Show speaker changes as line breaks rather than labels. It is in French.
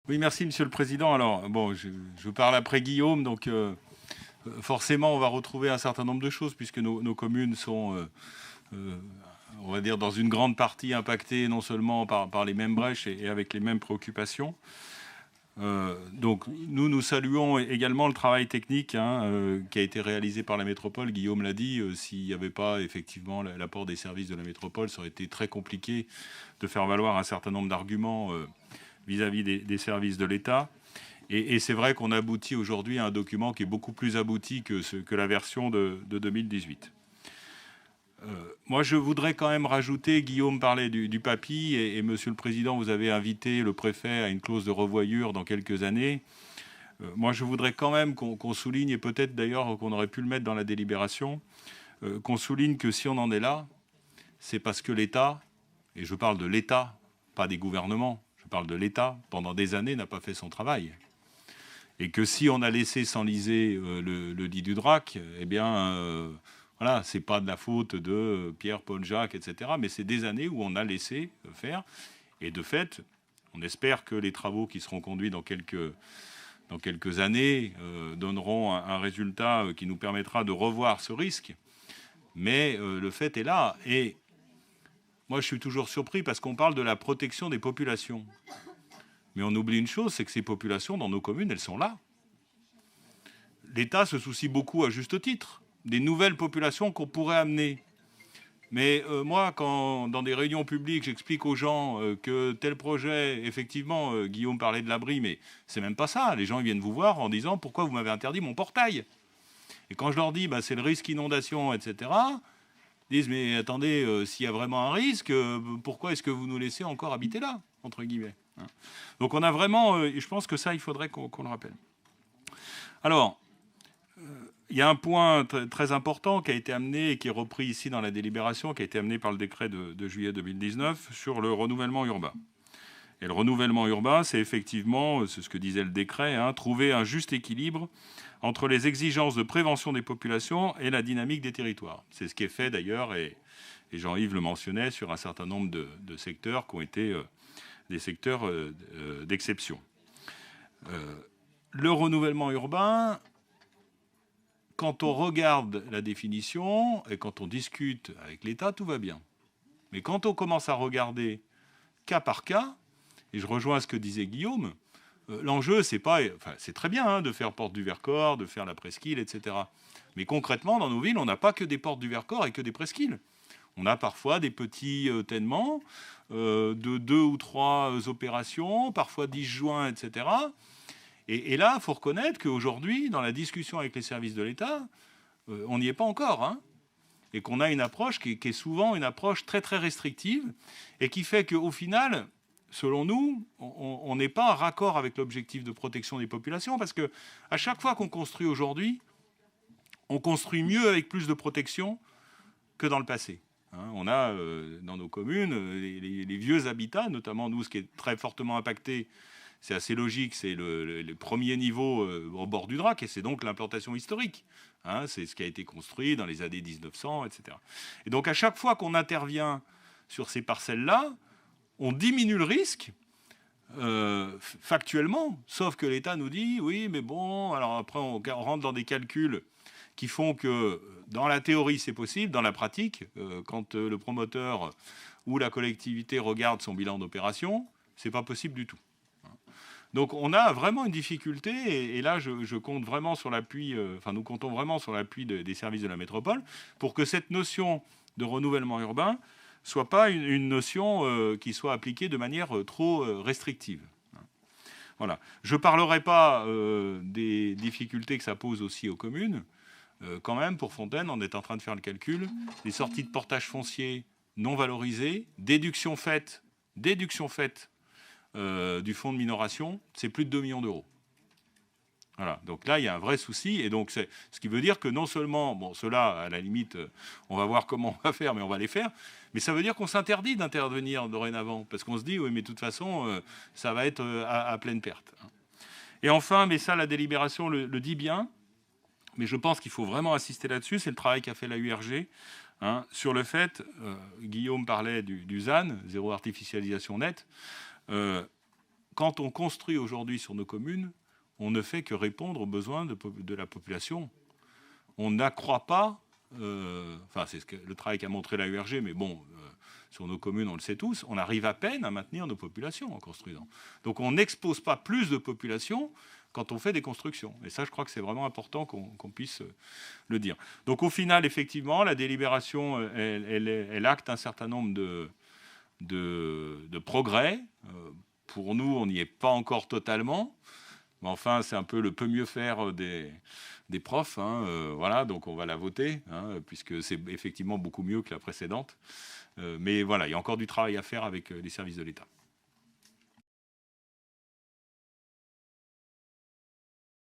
Oui, merci Monsieur le Président. Alors, bon, je parle après Guillaume, donc forcément, on va retrouver un certain nombre de choses, puisque nos communes sont, euh, on va dire, dans une grande partie impactées non seulement par les mêmes brèches et avec les mêmes préoccupations. Donc, nous saluons également le travail technique qui a été réalisé par la métropole. Guillaume l'a dit, s'il n'y avait pas effectivement l'apport des services de la métropole, ça aurait été très compliqué de faire valoir un certain nombre d'arguments vis-à-vis des services de l'État. Et c'est vrai qu'on aboutit aujourd'hui à un document qui est beaucoup plus abouti que la version de 2018. Moi, je voudrais quand même rajouter, Guillaume parlait du PAPI, et Monsieur le Président, vous avez invité le préfet à une clause de revoyure dans quelques années. Moi, je voudrais quand même qu'on souligne, et peut-être d'ailleurs qu'on aurait pu le mettre dans la délibération, qu'on souligne que si on en est là, c'est parce que l'État, et je parle de l'État, pas des gouvernements, je parle de l'État, pendant des années n'a pas fait son travail. Et que si on a laissé s'enliser le dit du Drac, eh bien, voilà, c'est pas de la faute de Pierre, Paul, Jacques, etc. Mais c'est des années où on a laissé faire. Et de fait, on espère que les travaux qui seront conduits dans quelques années donneront un résultat qui nous permettra de revoir ce risque. Mais le fait est là. Et moi, je suis toujours surpris parce qu'on parle de la protection des populations. Mais on oublie une chose, c'est que ces populations, dans nos communes, elles sont là. L'État se soucie beaucoup, à juste titre, des nouvelles populations qu'on pourrait amener. Mais moi, quand dans des réunions publiques, j'explique aux gens que tel projet, effectivement, Guillaume parlait de l'abri, mais c'est même pas ça. Les gens ils viennent vous voir en disant pourquoi vous m'avez interdit mon portail. Et quand je leur dis c'est le risque inondation, etc., ils disent mais attendez, s'il y a vraiment un risque, pourquoi est-ce que vous nous laissez encore habiter là, entre guillemets, hein. Donc on a vraiment, et je pense que ça, il faudrait qu'on le rappelle. Alors, il y a un point très important qui a été amené et qui est repris ici dans la délibération, qui a été amené par le décret de juillet 2019 sur le renouvellement urbain. Et le renouvellement urbain, c'est effectivement, c'est ce que disait le décret, trouver un juste équilibre entre les exigences de prévention des populations et la dynamique des territoires. C'est ce qui est fait d'ailleurs, et Jean-Yves le mentionnait, sur un certain nombre de secteurs qui ont été des secteurs d'exception. Le renouvellement urbain, quand on regarde la définition et quand on discute avec l'État, tout va bien. Mais quand on commence à regarder cas par cas, et je rejoins ce que disait Guillaume, l'enjeu, c'est pas, enfin, c'est très bien de faire Porte du Vercors, de faire la presqu'île, etc. Mais concrètement, dans nos villes, on n'a pas que des Portes du Vercors et que des presqu'îles. On a parfois des petits tènements de 2 ou 3 opérations, parfois 10 joints, etc. Et là, il faut reconnaître qu'aujourd'hui, dans la discussion avec les services de l'État, on n'y est pas encore, hein, et qu'on a une approche qui est souvent une approche très très restrictive, et qui fait qu'au final, selon nous, on n'est pas en raccord avec l'objectif de protection des populations, parce que à chaque fois qu'on construit aujourd'hui, on construit mieux avec plus de protection que dans le passé. On a dans nos communes les vieux habitats, notamment nous, ce qui est très fortement impacté, c'est assez logique, c'est le premier niveau au bord du Drac, et c'est donc l'implantation historique. C'est ce qui a été construit dans les années 1900, etc. Et donc à chaque fois qu'on intervient sur ces parcelles-là, on diminue le risque factuellement, sauf que l'État nous dit oui, mais bon, alors après on rentre dans des calculs qui font que dans la théorie c'est possible, dans la pratique, quand le promoteur ou la collectivité regarde son bilan d'opération, c'est pas possible du tout. Donc on a vraiment une difficulté, et là je compte vraiment sur l'appui, nous comptons vraiment sur l'appui des services de la métropole pour que cette notion de renouvellement urbain soit pas une notion qui soit appliquée de manière trop restrictive. Voilà. Je ne parlerai pas des difficultés que ça pose aussi aux communes. Quand même, pour Fontaine, on est en train de faire le calcul. Les sorties de portage foncier non valorisées, déduction faite du fonds de minoration, c'est plus de 2 millions d'euros. Voilà, donc là, il y a un vrai souci. Et donc, ce qui veut dire que non seulement, bon, cela, à la limite, on va voir comment on va faire, mais on va les faire. Mais ça veut dire qu'on s'interdit d'intervenir dorénavant. Parce qu'on se dit, oui, mais de toute façon, ça va être à pleine perte. Et enfin, mais ça, la délibération le dit bien, mais je pense qu'il faut vraiment insister là-dessus, c'est le travail qu'a fait la URG, sur le fait, Guillaume parlait du ZAN, zéro artificialisation nette, quand on construit aujourd'hui sur nos communes, on ne fait que répondre aux besoins de la population. On n'accroît pas, c'est le travail qu'a montré la URG, mais bon, sur nos communes, on le sait tous, on arrive à peine à maintenir nos populations en construisant. Donc on n'expose pas plus de population quand on fait des constructions. Et ça, je crois que c'est vraiment important qu'on puisse le dire. Donc au final, effectivement, la délibération, elle acte un certain nombre de progrès. Pour nous, on n'y est pas encore totalement. Mais enfin, c'est un peu le peut mieux faire des profs. Voilà, donc on va la voter, puisque c'est effectivement beaucoup mieux que la précédente. Mais voilà, il y a encore du travail à faire avec les services de l'État.